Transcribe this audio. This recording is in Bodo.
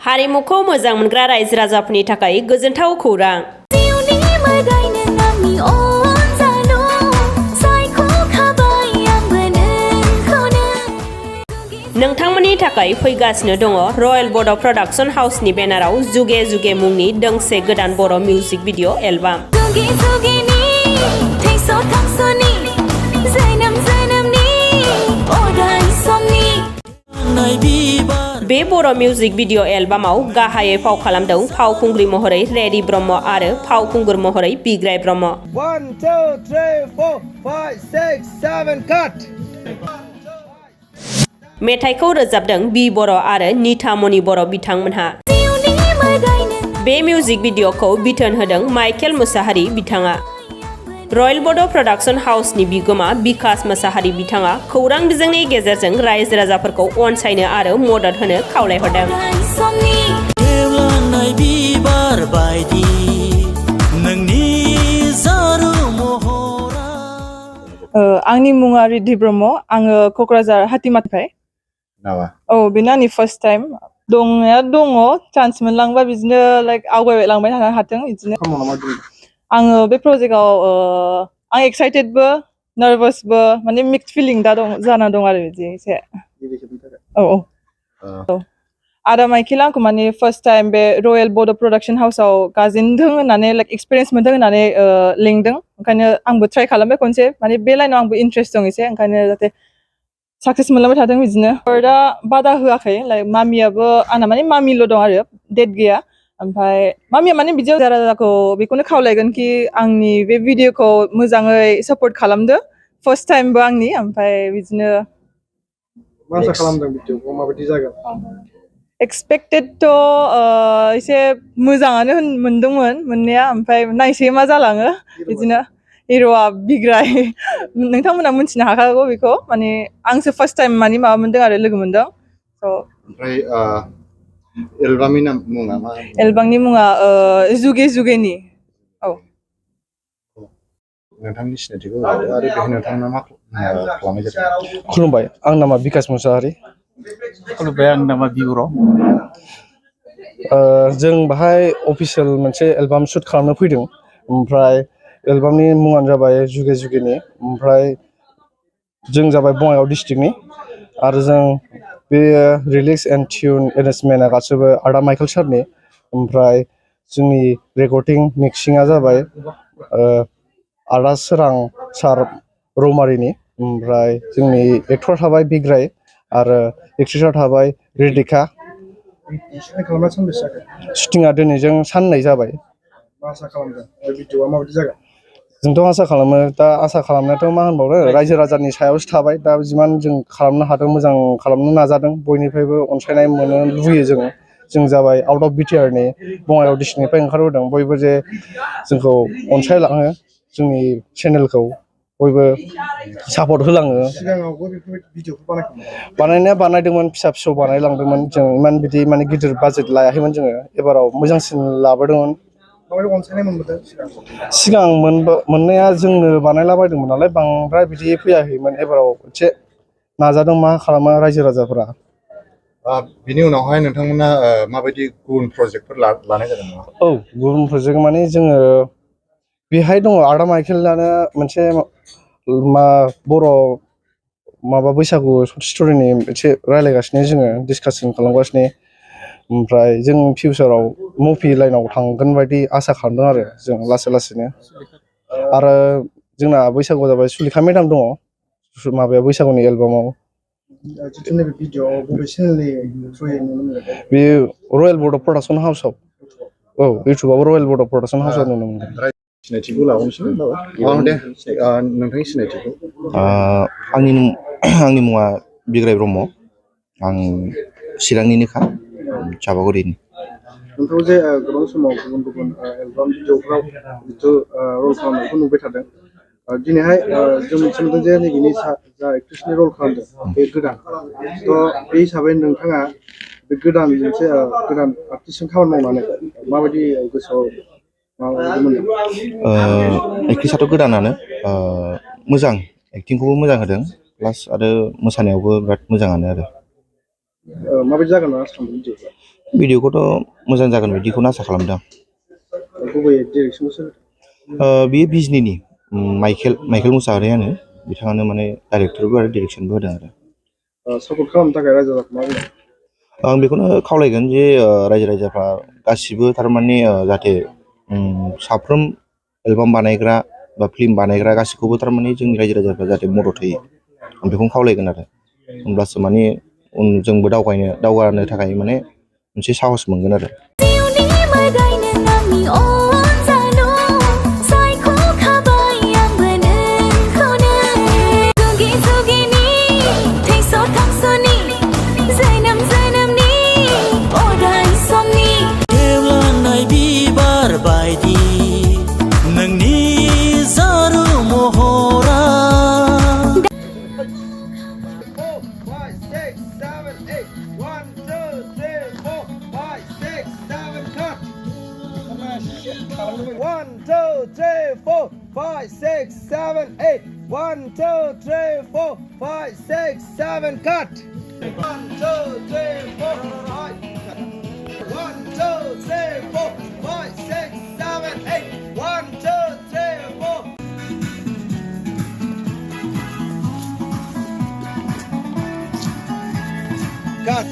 हारिमुखौ मोजां मोनग्रा रायजो राजाफोरनि थाखाय गोजोनथाव खौरां। नोंथांमोननि थाखाय फैगासिनो दङ रयेल बड' प्रडाक्शन हाउसनि बेनाराव जुगे जुगे मुंनि दोंसे गोदान बर' मिउजिक भिडिअ एलबाम। बे बर' मिउजिक भिडिअ एलबामाव गाहायै फाव खालामदों फावखुंग्रि महरै रेडि ब्रह्म आरो फावखुंगुर महरै बिग्राय ब्रह्म। 1 2 3 4 5 6 7 काट। मेथाइखौ रोजाबदों बि बर' आरो निथामणि बर' बिथांमोनहा। बे मिउजिक भिडिअखौ बिथोन होदों माइकेल मुसाहारि बिथाङा। रयेल बड' प्रडाक्शन हाउसनि बिगोमा बिकास मुसाहारि बिथाङा खौरां बिजोंनि गेजेरजों रायजो राजाफोरखौ अनसायनो आरो मदद होनो खावलायहरदों। आंनि मुङा रिद्धि ब्रह्म, आङो क'क्राझार हातिमानिफ्राय। औ बेनो आंनि फार्स्ट टाइम। दंनाया दङ, चान्स मोनलांबा बिदिनो लाइक आवगायलांबाय थानो हाथों बिदिनो। आङो बे प्रजेक्टआव आं एक्साइटेडबो नार्भासबो माने मिक्स फिलिं दा दं जाना दं आरो बिदि एसे। औ आदा माइकेला आंखौ माने फार्स्ट टाइम बे रयेल बड' प्रडाक्शन हाउसआव गाजेनदों होननानै लाइक एक्सपिरियेन्स मोनदों होननानै लिंदों, ओंखायनो आंबो ट्राइ खालामबाय खनसे। माने बे लाइनाव आंबो इन्ट्रेस्ट दं एसे, ओंखायनो जाहाथे साक्सेस मोनलांबाय थादों बिदिनो। दा बादा होआखै, लाइक मामियाबो आंना माने मामिल' दं आरो डेट गैया। ओमफ्राय मामिया माने बिदियाव रायजो राजाखौ बेखौनो खावलायगोन कि आंनि बे भिडिअखौ मोजाङै सापर्ट खालामदो, फार्स्ट टाइमबो आंनि। ओमफ्राय बिदिनो आसा खालामदों भिडिअखौ माबायदि जागोन? एक्सपेक्टेडथ' एसे मोजाङानो मोनदोंमोन मोननाया, ओमफ्राय नायसै मा जालाङो बिदिनो। हिर'आ बिग्राय, नोंथांमोना मिथिनो हाखागौ बेखौ। माने आंसो फार्स्ट टाइम माने माबा मोनदों आरो लोगो मोनदों। ओमफ्राय एलबामनि मुङा मा? एलबामनि मुङा जुगे जुगेनि। औ नोंथांनि सिनायथिखौ आरो बेहाय नोंथाङा मा खालामनाय जादों? खुलुमबाय, आंनि नामा बिकास मुसाहारि। खुलुमबाय, आंनि नामा बिबर'। जों बाहाय अफिसियेल मोनसे एलबाम शुट खालामनो फैदों। ओमफ्राय एलबामनि मुङानो जाबाय जुगे जुगेनि। ओमफ्राय जों जाबाय बङाइगाव डिस्ट्रिक्टनि, आरो जों बे रिलिक्स एन्ड टिउन एरेन्जमेन्टआ गासिबो आदा माइकेल सारनि। ओमफ्राय जोंनि रेकर्डिं मिक्सिंआ जाबाय आदा सोरां सार रौमारिनि। ओमफ्राय जोंनि एक्टर थाबाय बिग्राय आरो एक्ट्रिसआव थाबाय रिदिका। शुटिंआ दिनैजों साननै जाबाय। आसा खालामदों बे भिडिअआ माबायदि जागोन? जोंथ' आसा खालामो, दा आसा खालामनायाथ' मा होनबावनो, रायजो राजानि सायावसो थाबाय। दा जिमान जों खालामनो हादों मोजां खालामनो नाजादों, बयनिफ्रायबो अनसायनाय मोनो लुबैयो जोङो। जों जाबाय आउट अफ बिटिआरनि बङाइगाव डिस्ट्रिक्टनिफ्राय ओंखारबोदों। बयबो जे जोंखौ अनसायलाङो, जोंनि चेनेलखौ बयबो सापर्ट होलाङो। सिगाङावबो बेफोरबायदि भिडिअखौ बानायनाया बानायदोंमोन, फिसा फिसौ बानायलांदोंमोन जों। इमान बिदि माने गिदिर बाजेट लायाखैमोन जोङो। एबाराव मोजांसिन लाबोदोंमोन। माबायदि अनसायनाय मोनबोदों सिगां मोननाया जोंनो बानायलाबायदोंमोन नालाय, बांद्राय बिदि फैयाखैमोन। एबाराव एसे नाजादों, मा खालामो रायजो राजाफोरा। बिनि उनावहाय नोंथांमोना माबायदि गुबुन प्रजेक्टफोर लानाय जादों नामा? औ, गुबुन प्रजेक्ट माने जोङो बेहाय दङ आदा माइकेलानो मोनसे बर' माबा बैसागु स्ट'रिनि एसे रायज्लायगासिनो, जोङो डिसकासन खालामगासिनो। ओमफ्राय जों फिउचाराव मुभि लाइनाव थांगोन बायदि आसा खालामदों आरो जों लासै लासैनो। आरो जोंना बैसागुआव जाबाय सुलेखा मेदाम दङ माबायाव बैसागुनि एलबामाव। बे रयेल बड' प्रडाक्शन हाउसआव। औ, इउटुबाव रयेल बड' प्रडाक्शन हाउसआव नुनो मोनदों। सिनायथिखौ लाबावनोसै दे, नोंथांनि सिनायथिखौ। आंनि मुङा बिग्राय ब्रह्म, आं चिरांनिनोखा, चापागुरिनि। नोंथाङा जे गोबां समाव गुबुन गुबुन एलबाम भिडिअफ्राव जिथु रल खालामनायखौ नुबाय थादों, दिनैहाय जों मिथिनो मोनदों जे नैबेनि जा एक्ट्रेसनि रल खालामदों बे गोदान। थ' बे हिसाबै नोंथाङा बे गोदान मोनसे गोदान आर्टिस्टजों खामानि मावनानै माबायदि गोसोआव माबायदि मोनदों? एक्ट्रेसआथ' गोदानानो, मोजां एक्टिंखौबो मोजां होदों, प्लास आरो मोसानायावबो बिराद मोजाङानो आरो। माबायदि जागोन होनना आसा खालामदों भिडिअखौ भिडिअखौथ' मोजां जागोन बिदिखौनो आसा खालामदों गुबैयै डिरेक्सनखौ सोर बेयो बिजनीनि माइकेल मुसाहारियानो बिथाङानो माने डाइरेक्टरबो आरो डिरेक्सनबो होदों आरो सापर्ट खालामनो थाखाय रायजो राजाखौ मा बुङो आं बेखौनो खावलायगोन जे रायजो राजाफ्रा गासिबो थारमाने जाहाथे साफ्रोम एलबाम बानायग्रा बा फिल्म बानायग्रा गासिखौबो थारमाने जोंनि रायजो राजाफ्रा जाहाथे मदद होयो आं बेखौनो खावलायगोन आरो होमब्लासो माने जोंबो दावगानो थाखाय माने मोनसे साहस मोनगोन आरो One, two, three, four, five, six, seven, eight. 1, 2, 3, 4, 5, 6, 7, cut. 1, 2, 3, 4, 5. 1, 2, 3, 4, 5, 6, 7, 8. 1, 2, 3, 4. Cut.